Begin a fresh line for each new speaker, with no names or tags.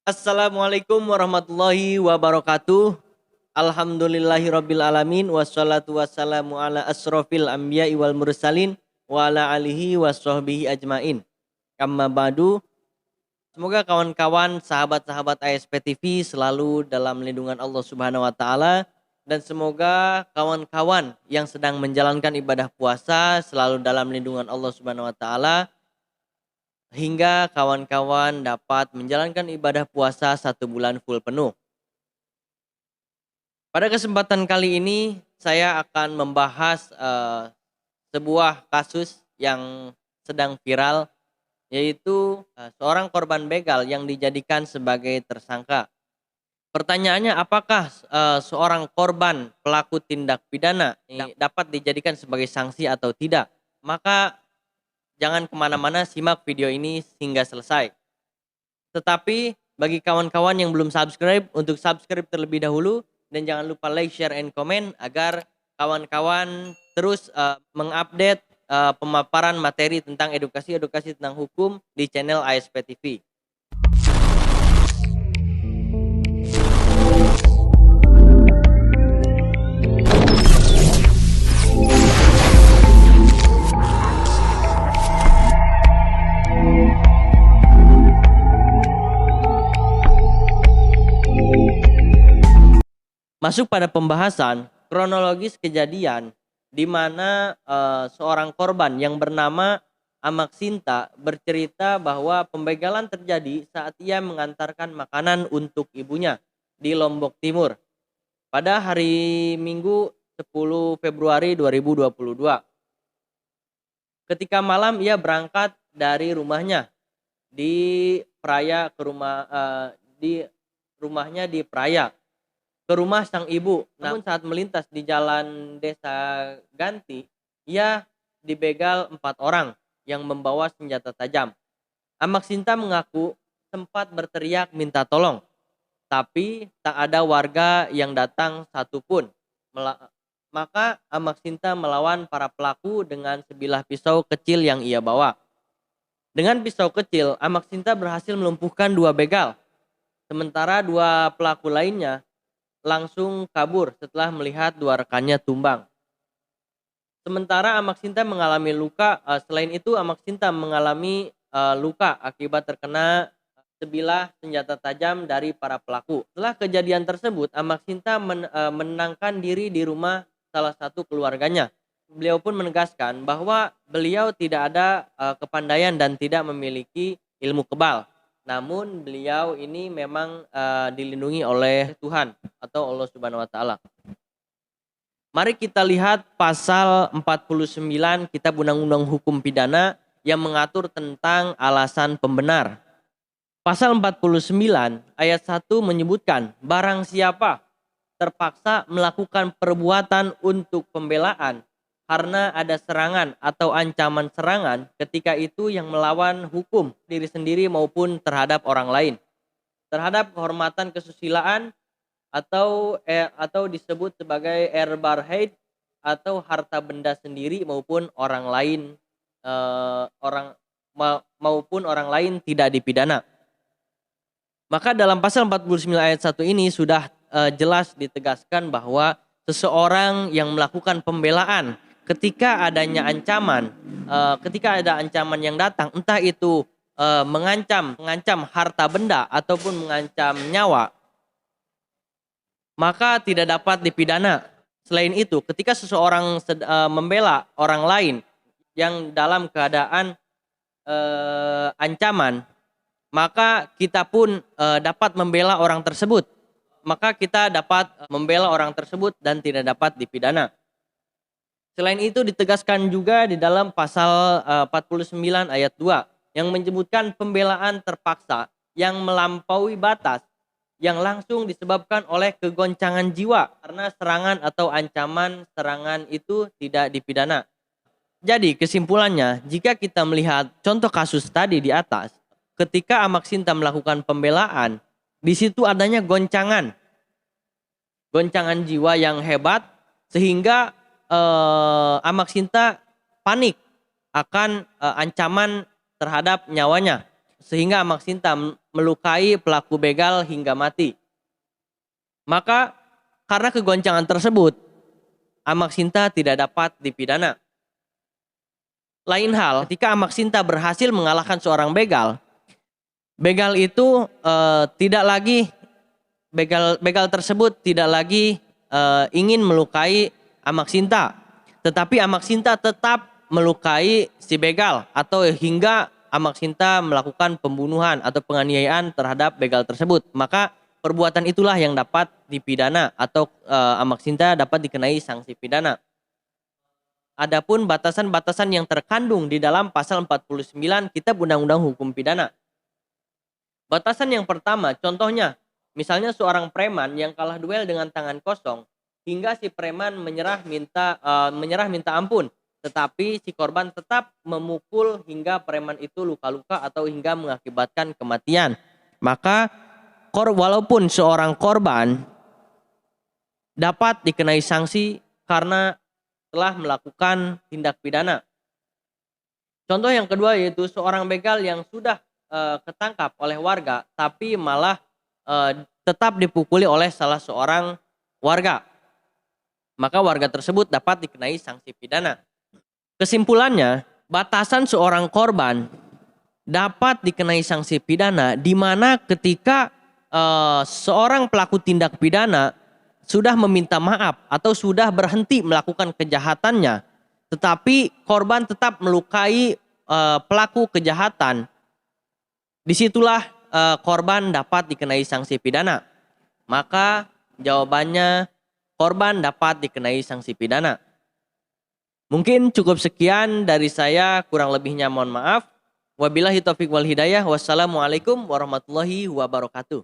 Assalamualaikum warahmatullahi wabarakatuh. Alhamdulillahirabbil alamin wassalatu wassalamu ala asrofil anbiya'i wal mursalin wa ala alihi washabbihi ajmain. Amma ba'du. Semoga kawan-kawan sahabat-sahabat ASP TV selalu dalam lindungan Allah Subhanahu wa taala dan semoga kawan-kawan yang sedang menjalankan ibadah puasa selalu dalam lindungan Allah Subhanahu wa taala hingga kawan-kawan dapat menjalankan ibadah puasa 1 bulan full penuh. Pada kesempatan kali ini saya akan membahas sebuah kasus yang sedang viral, yaitu seorang korban begal yang dijadikan sebagai tersangka. Pertanyaannya, apakah seorang korban pelaku tindak pidana ini dapat dijadikan sebagai sanksi atau tidak? Maka jangan kemana-mana, simak video ini hingga selesai. Tetapi bagi kawan-kawan yang belum subscribe, untuk subscribe terlebih dahulu dan jangan lupa like, share, and comment agar kawan-kawan terus mengupdate pemaparan materi tentang edukasi tentang hukum di channel ASP TV. Masuk pada pembahasan kronologis kejadian di mana seorang korban yang bernama Amak Sinta bercerita bahwa pembegalan terjadi saat ia mengantarkan makanan untuk ibunya di Lombok Timur pada hari Minggu 10 Februari 2022. Ketika malam ia berangkat dari rumahnya di Praya di rumahnya di Praya ke rumah sang ibu. Namun saat melintas di jalan Desa Ganti, ia dibegal 4 orang yang membawa senjata tajam. Amak Sinta mengaku sempat berteriak minta tolong, tapi tak ada warga yang datang satupun. Maka Amak Sinta melawan para pelaku dengan sebilah pisau kecil yang ia bawa. Dengan pisau kecil, Amak Sinta berhasil melumpuhkan 2 begal. Sementara 2 pelaku lainnya langsung kabur setelah melihat 2 rekannya tumbang. Sementara Amak Sinta mengalami luka. Selain itu, Amak Sinta mengalami luka akibat terkena sebilah senjata tajam dari para pelaku. Setelah kejadian tersebut, Amak Sinta menenangkan diri di rumah salah satu keluarganya. Beliau pun menegaskan bahwa beliau tidak ada kepandaian dan tidak memiliki ilmu kebal. Namun beliau ini memang dilindungi oleh Tuhan atau Allah Subhanahu wa taala. Mari kita lihat pasal 49 Kitab Undang-Undang Hukum Pidana yang mengatur tentang alasan pembenar. Pasal 49 ayat 1 menyebutkan barang siapa terpaksa melakukan perbuatan untuk pembelaan karena ada serangan atau ancaman serangan, ketika itu yang melawan hukum diri sendiri maupun terhadap orang lain, terhadap kehormatan kesusilaan atau disebut sebagai erbarheid atau harta benda sendiri maupun orang lain maupun orang lain tidak dipidana. Maka dalam pasal 49 ayat 1 ini sudah jelas ditegaskan bahwa seseorang yang melakukan pembelaan ketika adanya ancaman, ketika ada ancaman yang datang, entah itu mengancam harta benda ataupun mengancam nyawa, maka tidak dapat dipidana. Selain itu, ketika seseorang membela orang lain yang dalam keadaan ancaman, maka kita pun dapat membela orang tersebut. Maka kita dapat membela orang tersebut dan tidak dapat dipidana. Selain itu ditegaskan juga di dalam pasal 49 ayat 2 yang menyebutkan pembelaan terpaksa yang melampaui batas yang langsung disebabkan oleh kegoncangan jiwa karena serangan atau ancaman serangan itu tidak dipidana. Jadi kesimpulannya, jika kita melihat contoh kasus tadi di atas, ketika Amak Sinta melakukan pembelaan, di situ adanya goncangan jiwa yang hebat sehingga Amak Sinta panik akan ancaman terhadap nyawanya. sehingga Amak Sinta melukai pelaku begal hingga mati. Maka karena kegoncangan tersebut, Amak Sinta tidak dapat dipidana. Lain hal ketika Amak Sinta berhasil mengalahkan seorang begal, begal itu begal tersebut tidak lagi ingin melukai Amak Sinta, tetapi Amak Sinta tetap melukai si begal atau hingga Amak Sinta melakukan pembunuhan atau penganiayaan terhadap begal tersebut. Maka perbuatan itulah yang dapat dipidana atau Amak Sinta dapat dikenai sanksi pidana. Adapun batasan-batasan yang terkandung di dalam pasal 49 Kitab Undang-Undang Hukum Pidana. Batasan yang pertama, contohnya, misalnya seorang preman yang kalah duel dengan tangan kosong, hingga si preman menyerah minta ampun, tetapi si korban tetap memukul hingga preman itu luka-luka atau hingga mengakibatkan kematian. Maka walaupun seorang korban dapat dikenai sanksi karena telah melakukan tindak pidana. Contoh yang kedua yaitu seorang begal yang sudah ketangkap oleh warga tapi malah tetap dipukuli oleh salah seorang warga. Maka warga tersebut dapat dikenai sanksi pidana. Kesimpulannya, batasan seorang korban dapat dikenai sanksi pidana di mana ketika seorang pelaku tindak pidana sudah meminta maaf atau sudah berhenti melakukan kejahatannya, tetapi korban tetap melukai pelaku kejahatan, disitulah korban dapat dikenai sanksi pidana. Maka jawabannya korban dapat dikenai sanksi pidana. Mungkin cukup sekian dari saya, kurang lebihnya mohon maaf. Wabillahi taufiq wal hidayah. Wassalamualaikum warahmatullahi wabarakatuh.